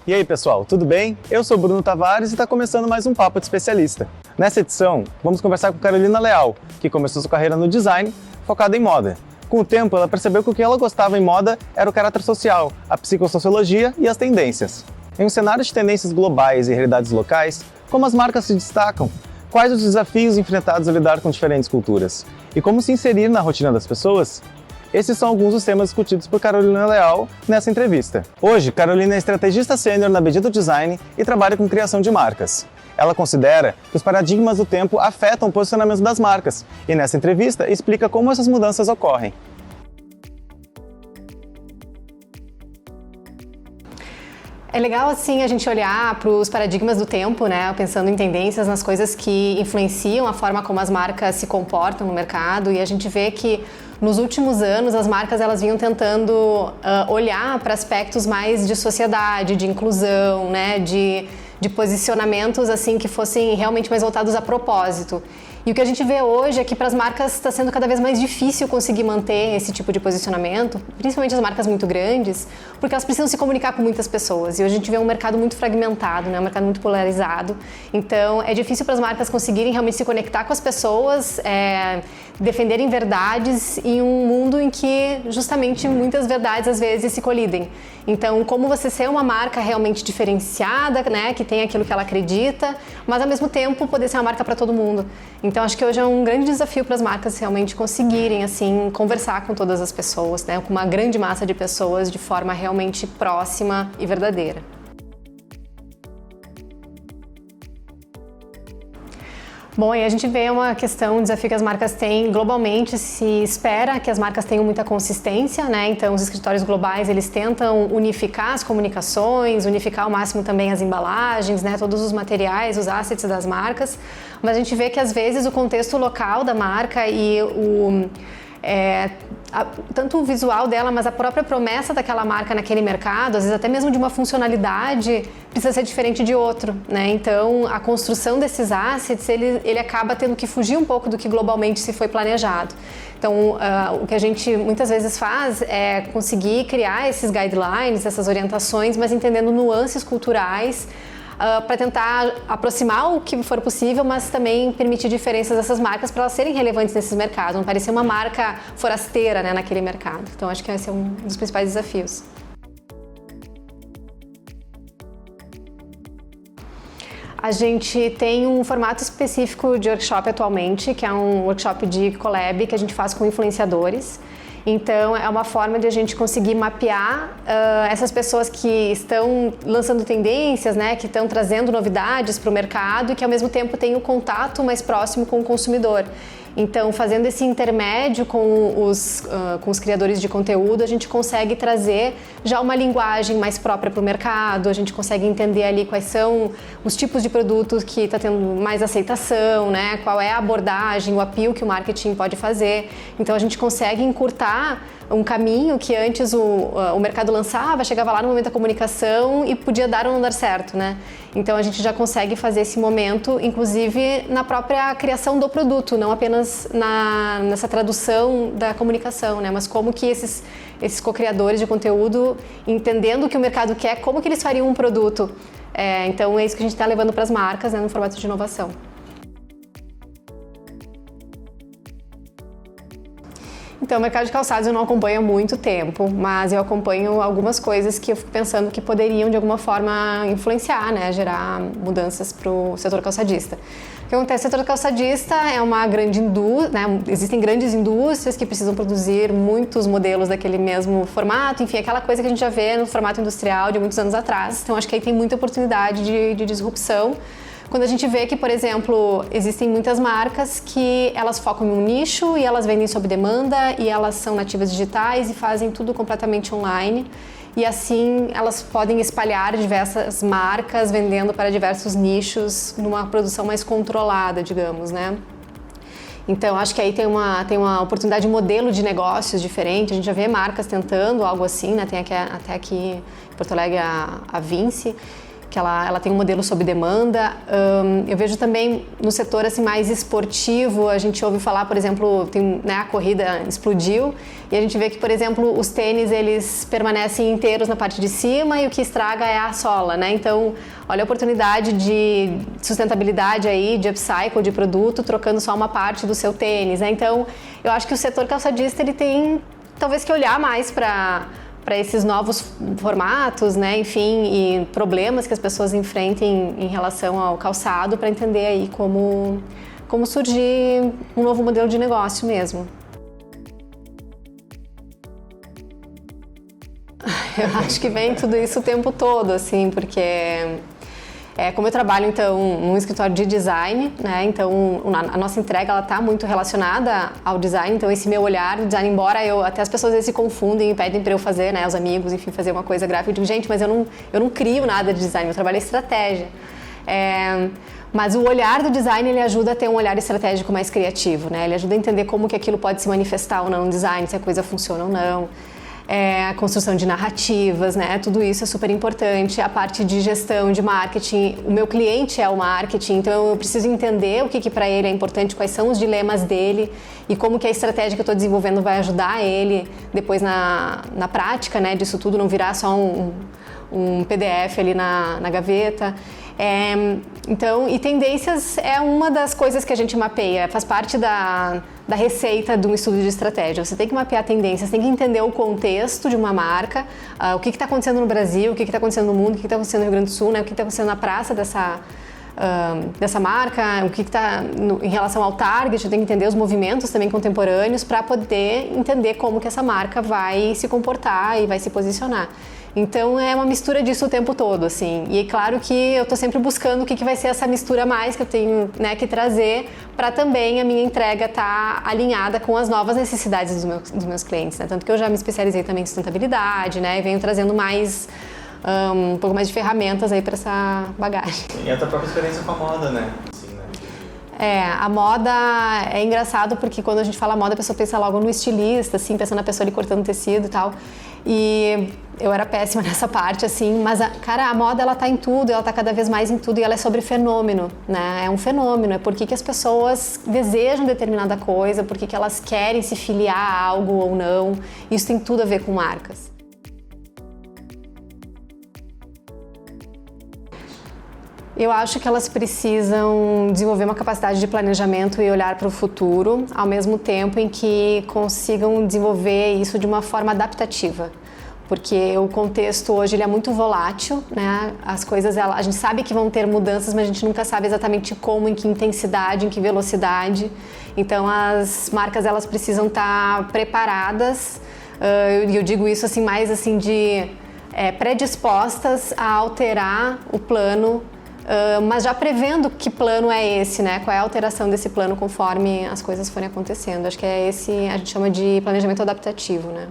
E aí pessoal, tudo bem? Eu sou Bruno Tavares e está começando mais um Papo de Especialista. Nessa edição, vamos conversar com Carolina Leal, que começou sua carreira no design, focada em moda. Com o tempo, ela percebeu que o que ela gostava em moda era o caráter social, a psicossociologia e as tendências. Em um cenário de tendências globais e realidades locais, como as marcas se destacam? Quais os desafios enfrentados ao lidar com diferentes culturas? E como se inserir na rotina das pessoas? Esses são alguns dos temas discutidos por Carolina Leal nessa entrevista. Hoje, Carolina é estrategista sênior na BD do Design e trabalha com criação de marcas. Ela considera que os paradigmas do tempo afetam o posicionamento das marcas e nessa entrevista explica como essas mudanças ocorrem. É legal, assim, a gente olhar para os paradigmas do tempo, né? Pensando em tendências, nas coisas que influenciam a forma como as marcas se comportam no mercado, e a gente vê que nos últimos anos as marcas elas vinham tentando olhar para aspectos mais de sociedade, de inclusão, né? De posicionamentos assim que fossem realmente mais voltados a propósito. E o que a gente vê hoje é que para as marcas está sendo cada vez mais difícil conseguir manter esse tipo de posicionamento, principalmente as marcas muito grandes, porque elas precisam se comunicar com muitas pessoas. E hoje a gente vê um mercado muito fragmentado, né? Um mercado muito polarizado. Então é difícil para as marcas conseguirem realmente se conectar com as pessoas, defenderem verdades em um mundo em que justamente muitas verdades às vezes se colidem. Então, como você ser uma marca realmente diferenciada, né, que tem aquilo que ela acredita, mas ao mesmo tempo poder ser uma marca para todo mundo. Então, acho que hoje é um grande desafio para as marcas realmente conseguirem, assim, conversar com todas as pessoas, né, com uma grande massa de pessoas de forma realmente próxima e verdadeira. Bom, e a gente vê uma questão, um desafio que as marcas têm globalmente, se espera que as marcas tenham muita consistência, né? Então os escritórios globais, eles tentam unificar as comunicações, unificar ao máximo também as embalagens, né? Todos os materiais, os assets das marcas, mas a gente vê que às vezes o contexto local da marca e tanto o visual dela, mas a própria promessa daquela marca naquele mercado, às vezes até mesmo de uma funcionalidade, precisa ser diferente de outro, né? Então, a construção desses assets, ele acaba tendo que fugir um pouco do que globalmente se foi planejado. Então, o que a gente muitas vezes faz é conseguir criar esses guidelines, essas orientações, mas entendendo nuances culturais, para tentar aproximar o que for possível, mas também permitir diferenças dessas marcas para elas serem relevantes nesses mercados, não parecer uma marca forasteira, né, naquele mercado. Então acho que esse é um dos principais desafios. A gente tem um formato específico de workshop atualmente, que é um workshop de collab que a gente faz com influenciadores. Então, é uma forma de a gente conseguir mapear essas pessoas que estão lançando tendências, né, que estão trazendo novidades para o mercado e que, ao mesmo tempo, têm o contato mais próximo com o consumidor. Então, fazendo esse intermédio com os criadores de conteúdo, a gente consegue trazer já uma linguagem mais própria para o mercado, a gente consegue entender ali quais são os tipos de produtos que está tendo mais aceitação, né? Qual é a abordagem, o appeal que o marketing pode fazer. Então, a gente consegue encurtar um caminho que antes o mercado lançava, chegava lá no momento da comunicação e podia dar ou não dar certo, né? Então a gente já consegue fazer esse momento, inclusive na própria criação do produto, não apenas nessa tradução da comunicação, né? Mas como que esses co-criadores de conteúdo, entendendo o que o mercado quer, como que eles fariam um produto. Então é isso que a gente está levando para as marcas, né, no formato de inovação. Então, o mercado de calçados eu não acompanho há muito tempo, mas eu acompanho algumas coisas que eu fico pensando que poderiam, de alguma forma, influenciar, né, gerar mudanças para o setor calçadista. O que acontece? O setor calçadista é uma grande indústria, né, existem grandes indústrias que precisam produzir muitos modelos daquele mesmo formato, enfim, aquela coisa que a gente já vê no formato industrial de muitos anos atrás. Então, acho que aí tem muita oportunidade de disrupção. Quando a gente vê que, por exemplo, existem muitas marcas que elas focam em um nicho e elas vendem sob demanda e elas são nativas digitais e fazem tudo completamente online. E assim elas podem espalhar diversas marcas vendendo para diversos nichos numa produção mais controlada, digamos, né? Então, acho que aí tem uma oportunidade de modelo de negócios diferente. A gente já vê marcas tentando algo assim, né? Tem até aqui em Porto Alegre a Vinci, porque ela tem um modelo sob demanda. Eu vejo também no setor assim, mais esportivo, a gente ouve falar, por exemplo, né, a corrida explodiu e a gente vê que, por exemplo, os tênis eles permanecem inteiros na parte de cima e o que estraga é a sola, né? Então, olha a oportunidade de sustentabilidade aí, de upcycle de produto, trocando só uma parte do seu tênis, né? Então, eu acho que o setor calçadista ele tem talvez que olhar mais para esses novos formatos, né, enfim, e problemas que as pessoas enfrentem em relação ao calçado para entender aí como surgir um novo modelo de negócio mesmo. Eu acho que vem tudo isso o tempo todo, assim, porque como eu trabalho, então, num escritório de design, né, então a nossa entrega, ela tá muito relacionada ao design, então esse meu olhar do design, embora até as pessoas às vezes se confundem e pedem para eu fazer, né, os amigos, enfim, fazer uma coisa gráfica, eu digo, gente, mas eu não crio nada de design, eu trabalho em estratégia. Mas o olhar do design, ele ajuda a ter um olhar estratégico mais criativo, né, ele ajuda a entender como que aquilo pode se manifestar ou não no design, se a coisa funciona ou não. A construção de narrativas, né? Tudo isso é super importante. A parte de gestão, de marketing. O meu cliente é o marketing, então eu preciso entender o que para ele é importante, quais são os dilemas dele e como que a estratégia que eu estou desenvolvendo vai ajudar ele depois na prática, né? Disso tudo não virar só um PDF ali na gaveta. Então, e tendências é uma das coisas que a gente mapeia, faz parte da receita de um estudo de estratégia. Você tem que mapear tendências, tem que entender o contexto de uma marca, o que está acontecendo no Brasil, o que está acontecendo no mundo, o que está acontecendo no Rio Grande do Sul, né? O que está acontecendo na praça dessa marca, o que está em relação ao target, tem que entender os movimentos também contemporâneos para poder entender como que essa marca vai se comportar e vai se posicionar. Então é uma mistura disso o tempo todo, assim. E é claro que eu estou sempre buscando o que vai ser essa mistura a mais que eu tenho, né, que trazer para também a minha entrega estar alinhada com as novas necessidades dos meus clientes, né? Tanto que eu já me especializei também em sustentabilidade, né? E venho trazendo mais um pouco mais de ferramentas aí para essa bagagem. E a tua própria experiência com a moda, né? A moda é engraçado porque quando a gente fala moda, a pessoa pensa logo no estilista, assim, pensando na pessoa ali cortando tecido e tal. E eu era péssima nessa parte, assim, mas, cara, a moda, ela tá em tudo, ela tá cada vez mais em tudo e ela é sobre fenômeno, né? É um fenômeno, é por que as pessoas desejam determinada coisa, por que elas querem se filiar a algo ou não. Isso tem tudo a ver com marcas. Eu acho que elas precisam desenvolver uma capacidade de planejamento e olhar para o futuro, ao mesmo tempo em que consigam desenvolver isso de uma forma adaptativa. Porque o contexto hoje ele é muito volátil, né? As coisas, a gente sabe que vão ter mudanças, mas a gente nunca sabe exatamente como, em que intensidade, em que velocidade. Então as marcas elas precisam estar preparadas, e eu digo isso assim mais assim de predispostas a alterar o plano, mas já prevendo que plano é esse, né? Qual é a alteração desse plano conforme as coisas forem acontecendo. Acho que é esse, a gente chama de planejamento adaptativo, né?